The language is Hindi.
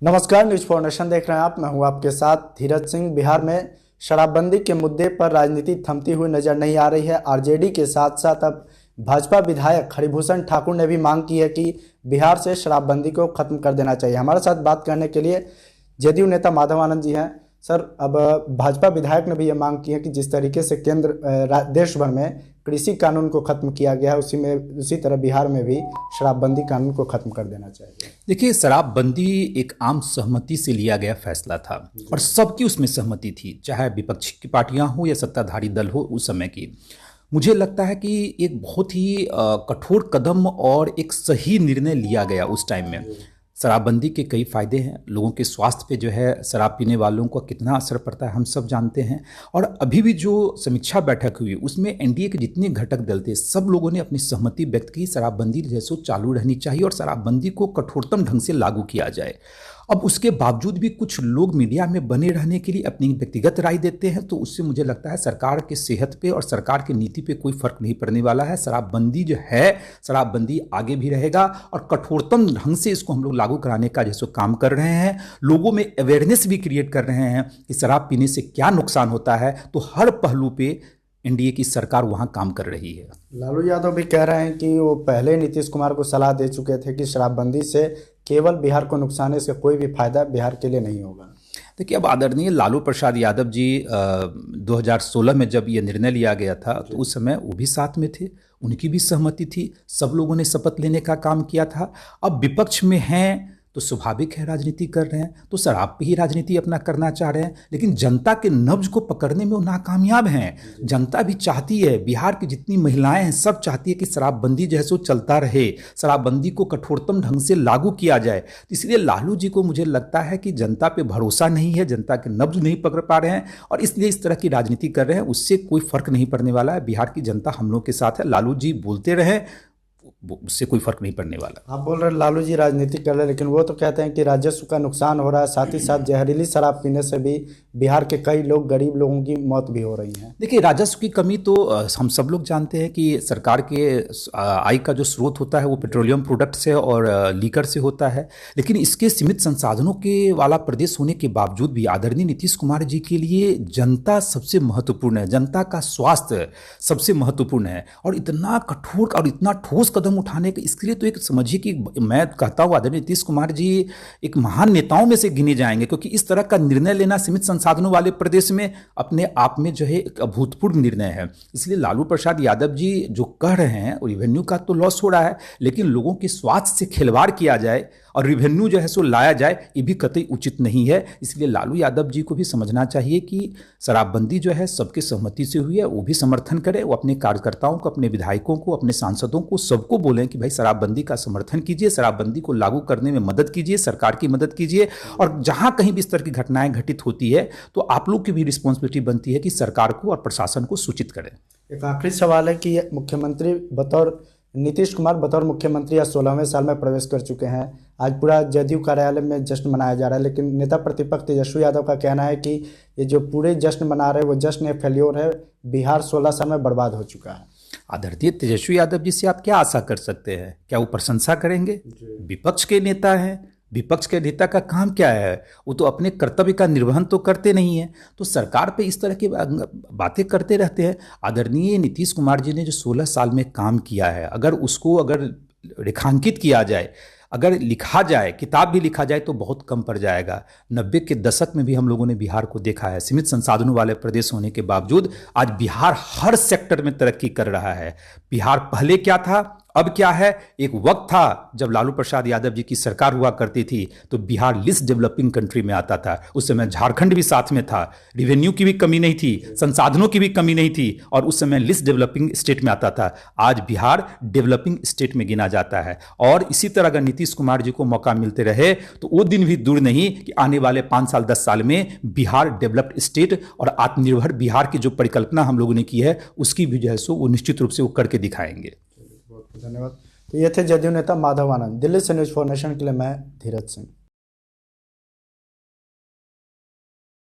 नमस्कार, न्यूज फॉर नेशन देख रहे हैं आप। मैं हूं आपके साथ धीरज सिंह। बिहार में शराबबंदी के मुद्दे पर राजनीति थमती हुई नजर नहीं आ रही है। आरजेडी के साथ साथ अब भाजपा विधायक हरिभूषण ठाकुर ने भी मांग की है कि बिहार से शराबबंदी को खत्म कर देना चाहिए। हमारे साथ बात करने के लिए जदयू नेता माधव आनंद जी हैं। सर, अब भाजपा विधायक ने भी ये मांग की है कि जिस तरीके से देश भर में कृषि कानून को खत्म किया गया है, उसी तरह बिहार में भी शराबबंदी कानून को खत्म कर देना चाहिए। देखिए, शराबबंदी एक आम सहमति से लिया गया फैसला था और सबकी उसमें सहमति थी, चाहे विपक्ष की पार्टियां हो या सत्ताधारी दल हो उस समय की। मुझे लगता है कि एक बहुत ही कठोर कदम और एक सही निर्णय लिया गया उस टाइम में। शराबबंदी के कई फ़ायदे हैं। लोगों के स्वास्थ्य पे जो है शराब पीने वालों को कितना असर पड़ता है हम सब जानते हैं। और अभी भी जो समीक्षा बैठक हुई उसमें एनडीए के जितने घटक दल थे सब लोगों ने अपनी सहमति व्यक्त की, शराबबंदी जैसे चालू रहनी चाहिए और शराबबंदी को कठोरतम ढंग से लागू किया जाए। अब उसके बावजूद भी कुछ लोग मीडिया में बने रहने के लिए अपनी व्यक्तिगत राय देते हैं, तो उससे मुझे लगता है सरकार के सेहत पे और सरकार की नीति पे कोई फर्क नहीं पड़ने वाला है। शराबबंदी जो है, शराबबंदी आगे भी रहेगा और कठोरतम ढंग से इसको हम लोग लागू कराने का जैसे काम कर रहे हैं। लोगों में अवेयरनेस भी क्रिएट कर रहे हैं कि शराब पीने से क्या नुकसान होता है, तो हर पहलू पे एनडीए की सरकार वहां काम कर रही है। लालू यादव भी कह रहे हैं कि वो पहले नीतीश कुमार को सलाह दे चुके थे कि शराबबंदी से केवल बिहार को नुकसान है, इसका कोई भी फायदा बिहार के लिए नहीं होगा। देखिए, अब आदरणीय लालू प्रसाद यादव जी 2016 में जब ये निर्णय लिया गया था तो उस समय वो भी साथ में थे, उनकी भी सहमति थी, सब लोगों ने शपथ लेने का काम किया था। अब विपक्ष में हैं तो स्वाभाविक है राजनीति कर रहे हैं, तो शराब पे ही राजनीति अपना करना चाह रहे हैं, लेकिन जनता के नब्ज को पकड़ने में वो नाकामयाब हैं। जनता भी चाहती है, बिहार की जितनी महिलाएं हैं सब चाहती है कि शराबबंदी जो है सो चलता रहे, शराबबंदी को कठोरतम ढंग से लागू किया जाए। तो इसलिए लालू जी को मुझे लगता है कि जनता पे भरोसा नहीं है, जनता के नब्ज नहीं पकड़ पा रहे हैं और इसलिए इस तरह की राजनीति कर रहे हैं। उससे कोई फर्क नहीं पड़ने वाला है। बिहार की जनता हम लोग के साथ है। लालू जी बोलते रहे, उससे कोई फर्क नहीं पड़ने वाला। आप बोल रहे हैं लालू जी राजनीति कर रहे हैं, लेकिन वो तो कहते हैं कि राजस्व का नुकसान हो रहा है, साथ ही साथ जहरीली शराब पीने से भी बिहार के कई लोग, गरीब लोगों की मौत भी हो रही है। देखिए, राजस्व की कमी तो हम सब लोग जानते हैं कि सरकार के आय का जो स्रोत होता है वो पेट्रोलियम प्रोडक्ट से और लीकर से होता है, लेकिन इसके सीमित संसाधनों के वाला प्रदेश होने के बावजूद भी आदरणीय नीतीश कुमार जी के लिए जनता सबसे महत्वपूर्ण है, जनता का स्वास्थ्य सबसे महत्वपूर्ण है। और इतना कठोर और इतना ठोस कदम उठाने के, इसके लिए तो एक समझिए कि मैं कहता हूँ आदरणीय नीतीश कुमार जी एक महान नेताओं में से गिने जाएंगे, क्योंकि इस तरह का निर्णय लेना सीमित संसाधनों वाले प्रदेश में अपने आप में जो है एक अभूतपूर्व निर्णय है। इसलिए लालू प्रसाद यादव जी जो कह रहे हैं, रेवेन्यू का तो लॉस हो रहा है, लेकिन लोगों के स्वास्थ्य से खिलवाड़ किया जाए और रेवेन्यू जो है सो लाया जाए, ये भी कतई उचित नहीं है। इसलिए लालू यादव जी को भी समझना चाहिए कि शराबबंदी जो है सबके सहमति से हुई है, वो भी समर्थन करें। वो अपने कार्यकर्ताओं को, अपने विधायकों को, अपने सांसदों को, सबको बोलें कि भाई शराबबंदी का समर्थन कीजिए, शराबबंदी को लागू करने में मदद कीजिए, सरकार की मदद कीजिए। और जहां कहीं भी इस तरह की घटनाएं घटित होती है तो आप लोग की भी रिस्पॉन्सिबिलिटी बनती है कि सरकार को और प्रशासन को सूचित करें। एक आखिरी सवाल है कि मुख्यमंत्री बतौर नीतीश कुमार बतौर मुख्यमंत्री आज 16वें साल में प्रवेश कर चुके हैं। आज पूरा जदयू कार्यालय में जश्न मनाया जा रहा है, लेकिन नेता प्रतिपक्ष तेजस्वी यादव का कहना है कि ये जो पूरे जश्न मना रहे हैं वो जश्न फेल्योर है, बिहार 16 साल में बर्बाद हो चुका है। आदरणीय तेजस्वी यादव जी से आप क्या आशा कर सकते हैं? क्या वो प्रशंसा करेंगे? विपक्ष के नेता हैं, विपक्ष के नेता का काम क्या है? वो तो अपने कर्तव्य का निर्वहन तो करते नहीं है, तो सरकार पे इस तरह की बातें करते रहते हैं। आदरणीय नीतीश कुमार जी ने जो 16 साल में काम किया है, अगर उसको अगर रेखांकित किया जाए, अगर लिखा जाए, किताब भी लिखा जाए तो बहुत कम पड़ जाएगा। 90 के दशक में भी हम लोगों ने बिहार को देखा है, सीमित संसाधनों वाले प्रदेश होने के बावजूद आज बिहार हर सेक्टर में तरक्की कर रहा है। बिहार पहले क्या था, अब क्या है? एक वक्त था जब लालू प्रसाद यादव जी की सरकार हुआ करती थी तो बिहार लिस्ट डेवलपिंग कंट्री में आता था। उस समय झारखंड भी साथ में था, रेवेन्यू की भी कमी नहीं थी, संसाधनों की भी कमी नहीं थी, और उस समय लिस्ट डेवलपिंग स्टेट में आता था। आज बिहार डेवलपिंग स्टेट में गिना जाता है। और इसी तरह अगर नीतीश कुमार जी को मौका मिलते रहे तो वो दिन भी दूर नहीं कि आने वाले 5 साल 10 साल में बिहार डेवलप्ड स्टेट और आत्मनिर्भर बिहार की जो परिकल्पना हम लोगों ने की है उसकी भी जो है सो वो निश्चित रूप से वो करके दिखाएंगे। बहुत धन्यवाद। तो ये थे जदयू नेता माधव आनंद। दिल्ली से न्यूज फॉर नेशन के लिए मैं धीरज सिंह।